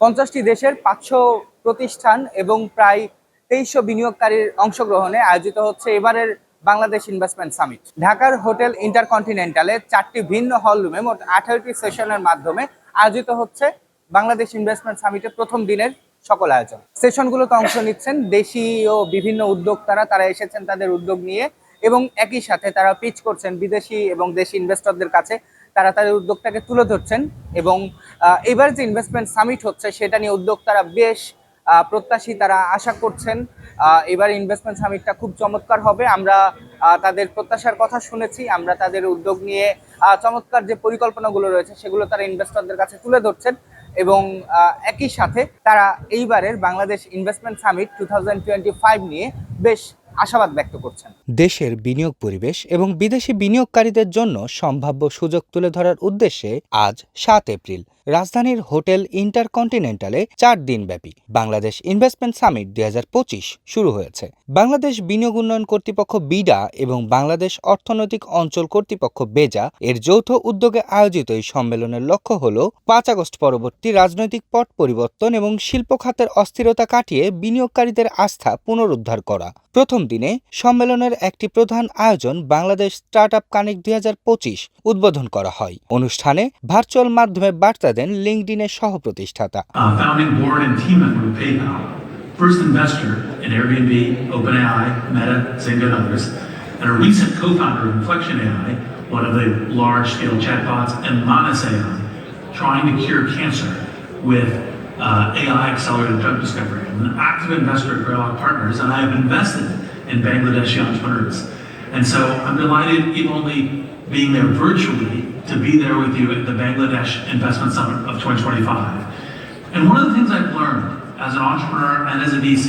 50টি দেশের 500 প্রতিষ্ঠান এবং প্রায় 2300 বিনিয়োগকারীর অংশগ্রহণে আয়োজিত হচ্ছে এবারের বাংলাদেশ ইনভেস্টমেন্ট সামিট। ঢাকার হোটেল ইন্টারকন্টিনেন্টালে 4টি ভিন্ন হল রুমে মোট 18টি সেশনের মাধ্যমে আয়োজিত হচ্ছে বাংলাদেশ ইনভেস্টমেন্ট সামিটের প্রথম দিনের সকল আয়োজন। সেশনগুলোতে অংশ নিচ্ছেন দেশীয় বিভিন্ন উদ্যোক্তারা, তারা এসেছেন তাদের উদ্যোগ নিয়ে এবং একই সাথে তারা পিচ করছেন বিদেশি এবং দেশি ইনভেস্টরদের কাছে, তারা তাদের উদ্যোগটাকে তুলে ধরছেন এবং এবার যে ইনভেস্টমেন্ট সামিট হচ্ছে সেটা নিয়ে উদ্যোক্তারা বেশ প্রত্যাশী, তারা আশা করছেন এবার ইনভেস্টমেন্ট সামিটটা খুব চমৎকার হবে। আমরা তাদের প্রত্যাশার কথা শুনেছি, আমরা তাদের উদ্যোগ নিয়ে চমৎকার যে পরিকল্পনাগুলো রয়েছে সেগুলো তারা ইনভেস্টরদের কাছে তুলে ধরছেন এবং একই সাথে তারা এইবারের বাংলাদেশ ইনভেস্টমেন্ট সামিট 2025 নিয়ে বেশ আশাবাদ ব্যক্ত করছেন। দেশের বিনিয়োগ পরিবেশ এবং বিদেশি বিনিয়োগকারীদের জন্য সম্ভাব্য সুযোগ তুলে ধরার উদ্দেশ্যে আজ 7 এপ্রিল রাজধানীর হোটেল ইন্টারকন্টিনেন্টালে 4 দিনব্যাপী বাংলাদেশ ইনভেস্টমেন্ট সামিট 2025 শুরু হয়েছে। বাংলাদেশ বিনিয়োগ উন্নয়ন কর্তৃপক্ষ বিডা এবং বাংলাদেশ অর্থনৈতিক অঞ্চল কর্তৃপক্ষ বেজা এর যৌথ উদ্যোগে আয়োজিত এই সম্মেলনের লক্ষ্য হল 5 আগস্ট পরবর্তী রাজনৈতিক পট পরিবর্তন এবং শিল্প খাতের অস্থিরতা কাটিয়ে বিনিয়োগকারীদের আস্থা পুনরুদ্ধার করা। প্রথম দিনে সম্মেলনের একটি প্রধান আয়োজন বাংলাদেশ স্টার্টআপ কানেক্ট 2025 উদ্বোধন করা হয়। অনুষ্ঠানে ভার্চুয়াল মাধ্যমে বার্তা দেন লিঙ্কডইনের সহ-প্রতিষ্ঠাতা। Founding board and team member of PayPal, first investor in Airbnb, OpenAI, Meta, Zynga, and others, and a recent co-founder of Inflection AI, one of the large-scale chatbots, and Manas AI, trying to cure cancer with AI-accelerated drug discovery. I'm an active investor at Greylock Partners, and I have invested in Bangladeshi entrepreneurs. And so I'm delighted, even only being there virtually, to be there with you at the Bangladesh Investment Summit of 2025. And one of the things I've learned as an entrepreneur and as a VC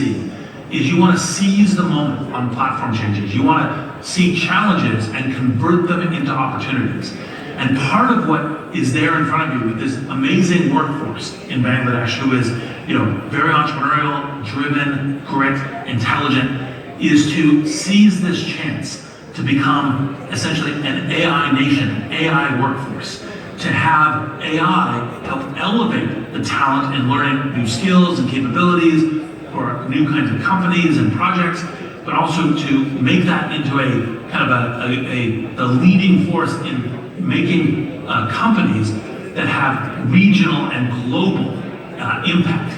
is you want to seize the moment on platform changes. You want to see challenges and convert them into opportunities. And part of what is there in front of you with this amazing workforce in Bangladesh who is, very entrepreneurial, driven, grit, intelligent, is to seize this chance to become essentially an AI nation, an AI workforce, to have AI help elevate the talent in learning new skills and capabilities for new kinds of companies and projects, but also to make that into a kind of a leading force in making companies that have regional and global impact.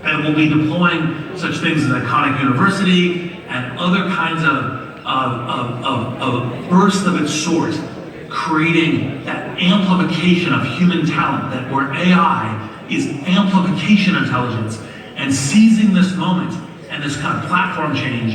And we'll be deploying such things as Iconic University and other kinds of bursts of its sort, creating that amplification of human talent, that where AI is amplification intelligence, and seizing this moment and this kind of platform change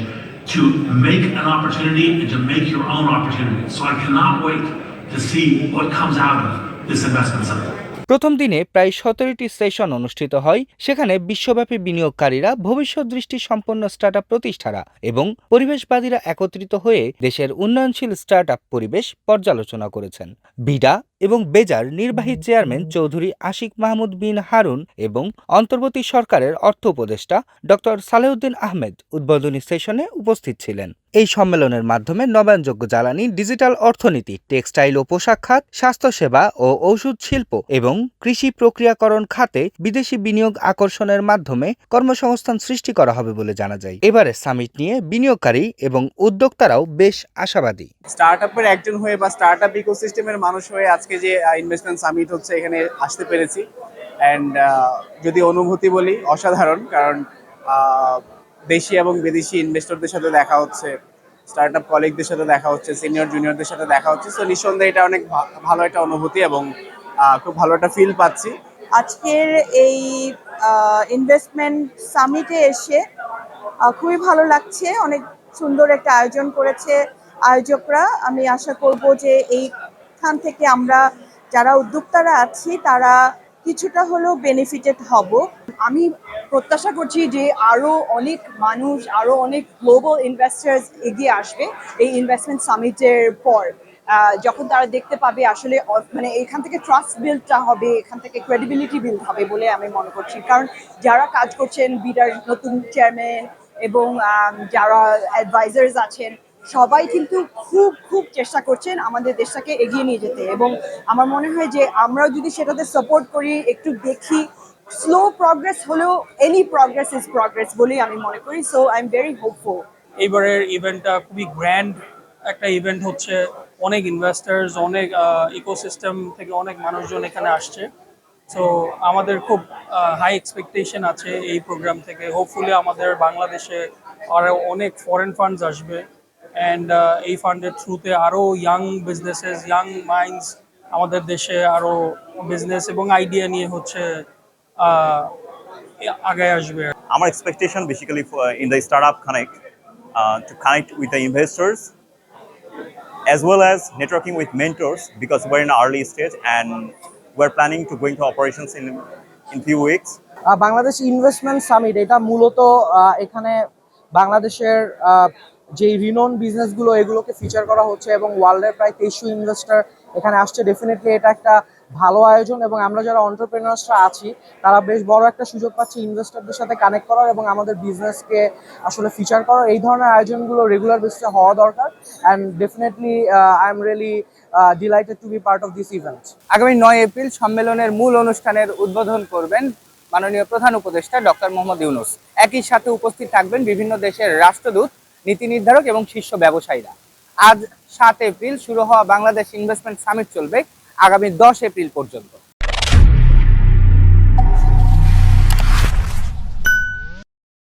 to make an opportunity and to make your own opportunity. So I cannot wait to see what comes out of this investment summit. প্রথম দিনে প্রায় 17টি session অনুষ্ঠিত হয়। সেখানে বিশ্বব্যাপী বিনিয়োগকারীরা, ভবিষ্যৎ দৃষ্টি সম্পন্ন স্টার্টআপ প্রতিষ্ঠারা এবং পরিবেশবাদীরা একত্রিত হয়ে দেশের উন্নয়নশীল স্টার্টআপ পরিবেশ পর্যালোচনা করেছেন। বিডা এবং বেজার নির্বাহী চেয়ারম্যান চৌধুরী আশিক মাহমুদ বিন হারুন এবং অন্তর্বর্তী সরকারের অর্থ উপদেষ্টা ডক্টর সালেউদ্দিন আহমেদ উদ্বোধনী সেশনে উপস্থিত ছিলেন। এই সম্মেলনের মাধ্যমে নবায়নযোগ্য জ্বালানি, ডিজিটাল অর্থনীতি, টেক্সটাইল ও পোশাক খাত, স্বাস্থ্যসেবা ও ঔষধ শিল্প এবং কৃষি প্রক্রিয়াকরণ খাতে বিদেশি বিনিয়োগ আকর্ষণের মাধ্যমে কর্মসংস্থান সৃষ্টি করা হবে বলে জানা যায়। এবারে সামিট নিয়ে বিনিয়োগকারী এবং উদ্যোক্তারাও বেশ আশাবাদী। স্টার্টআপের একজন হয়ে বা স্টার্টআপ ইকোসিস্টেমের মানুষ হয়ে আজকে যে ইনভেস্টমেন্ট সামিট হচ্ছে এখানে আসতে পেরেছি, অ্যান্ড যদি অনুভূতি বলি অসাধারণ, কারণ দেশি এবং বিদেশি ইনভেস্টরদের সাথে দেখা হচ্ছে, স্টার্টআপ কলিগদের সাথে দেখা হচ্ছে, সিনিয়র জুনিয়রদের সাথে দেখা হচ্ছে। সো নিঃসন্দেহে এটা অনেক ভালো একটা অনুভূতি এবং খুব ভালো একটা ফিল পাচ্ছি। আজকের এই ইনভেস্টমেন্ট সামিটে এসে খুবই ভালো লাগছে। অনেক সুন্দর একটা আয়োজন করেছে আয়োজকরা। আমি আশা করব যে এইখান থেকে আমরা যারা উদ্যোক্তারা আছি তারা কিছুটা হলেও বেনিফিটেড হব। আমি প্রত্যাশা করছি যে আরো অনেক মানুষ, আরো অনেক গ্লোবাল ইনভেস্টার্স এগিয়ে আসবে এই ইনভেস্টমেন্ট সামিটের পর, যখন তারা দেখতে পাবে আসলে মানে এখান থেকে ট্রাস্ট বিল্ডটা হবে, এখান থেকে ক্রেডিবিলিটি বিল্ড হবে বলে আমি মনে করছি। কারণ যারা কাজ করছেন, বিডার নতুন চেয়ারম্যান এবং যারা অ্যাডভাইজার্স আছেন, সবাই কিন্তু খুব চেষ্টা করছেন আমাদের দেশটাকে এগিয়ে নিয়ে যেতে। এবং আমার মনে হয় যে আমরাও যদি সেটাতে সাপোর্ট করি, একটু দেখি, স্লো প্রগ্রেস হলেও এনি প্রগ্রেস ইজ প্রগ্রেস বলেই আমি মনে করি, so I am very hopeful. এইবারের ইভেন্টটা খুবই গ্র্যান্ড একটা ইভেন্ট হচ্ছে, অনেক ইনভেস্টার্স, অনেক ইকোসিস্টেম থেকে অনেক মানুষজন এখানে আসছে। সো আমাদের খুব হাই এক্সপেকটেশন আছে এই প্রোগ্রাম থেকে। হোপফুলি আমাদের বাংলাদেশে আরও অনেক ফরেন ফান্ডস আসবে, অ্যান্ড এই ফান্ডের থ্রুতে আরও ইয়াং বিজনেসেস, ইয়াং মাইন্ডস আমাদের দেশে আরও বিজনেস এবং আইডিয়া নিয়ে হচ্ছে আগায় আসবে। Our expectation basically in the startup connect to connect with the investors as well as networking with mentors, because we're in an early stage and we're planning to go into operations in few weeks. Bangladesh investment summit এটা মূলত এখানে বাংলাদেশের যে renown বিজনেসগুলো এগুলোকে feature করা হচ্ছে এবং ওয়ার্ল্ডের প্রায় 2300 ইনভেস্টর এখানে আসছে। ডেফিনেটলি এটা একটা ভালো আয়োজন এবং আমরা যারা এন্টারপ্রেনার্সরা আছি তারা বেশ বড় একটা সুযোগ পাচ্ছি ইনভেস্টরদের সাথে কানেক্ট করার এবং আমাদের বিজনেসকে আসলে ফিচার করার। এই ধরনের আয়োজনগুলো রেগুলার বেসিসে হওয়া দরকার, and definitely I am really delighted to be part of this event. আগামী 9 এপ্রিল সম্মেলনের মূল অনুষ্ঠানের উদ্বোধন করবেন মাননীয় প্রধান উপদেষ্টা ডক্টর মোহাম্মদ ইউনূস। একই সাথে উপস্থিত থাকবেন বিভিন্ন দেশের রাষ্ট্রদূত, নীতি নির্ধারক এবং শীর্ষ ব্যবসায়ীরা। আজ 7 এপ্রিল শুরু হওয়া বাংলাদেশ ইনভেস্টমেন্ট সামিট চলবে আগামী 10 এপ্রিল পর্যন্ত।